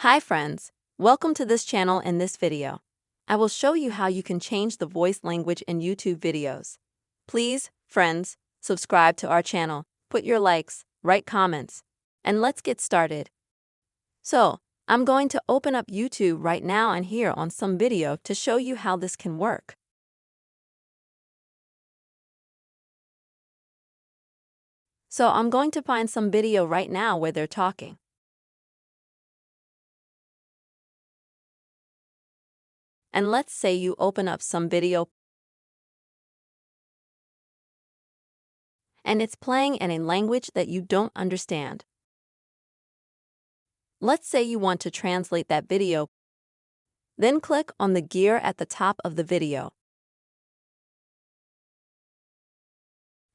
Hi friends, welcome to this channel. In this video, I will show you how you can change the voice language in YouTube videos. Please, friends, subscribe to our channel, put your likes, write comments, and let's get started. So, I'm going to open up YouTube right now and here on some video to show you how this can work. So I'm going to find some video right now where they're talking. And let's say you open up some video and it's playing in a language that you don't understand. Let's say you want to translate that video. Then click on the gear at the top of the video.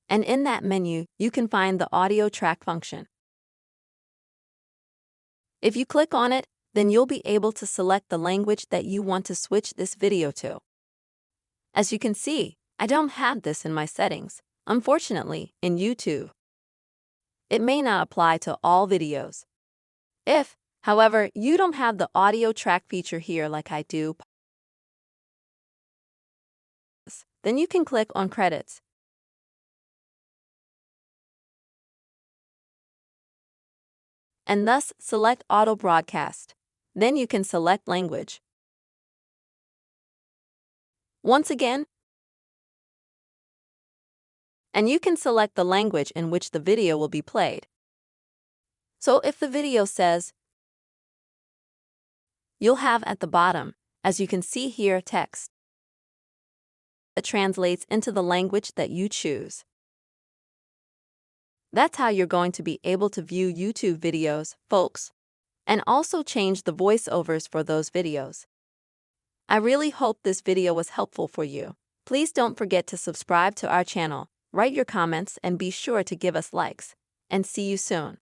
And in that menu, you can find the audio track function. If you click on it, then you'll be able to select the language that you want to switch this video to. As you can see, I don't have this in my settings, unfortunately, in YouTube. It may not apply to all videos. If, however, you don't have the audio track feature here like I do, then you can click on Credits. And thus select Auto Broadcast. Then you can select Language. Once again, and you can select the language in which the video will be played. So if the video says, you'll have at the bottom, as you can see here, text that translates into the language that you choose. That's how you're going to be able to view YouTube videos, folks, and also change the voiceovers for those videos. I really hope this video was helpful for you. Please don't forget to subscribe to our channel, write your comments, and be sure to give us likes. And see you soon.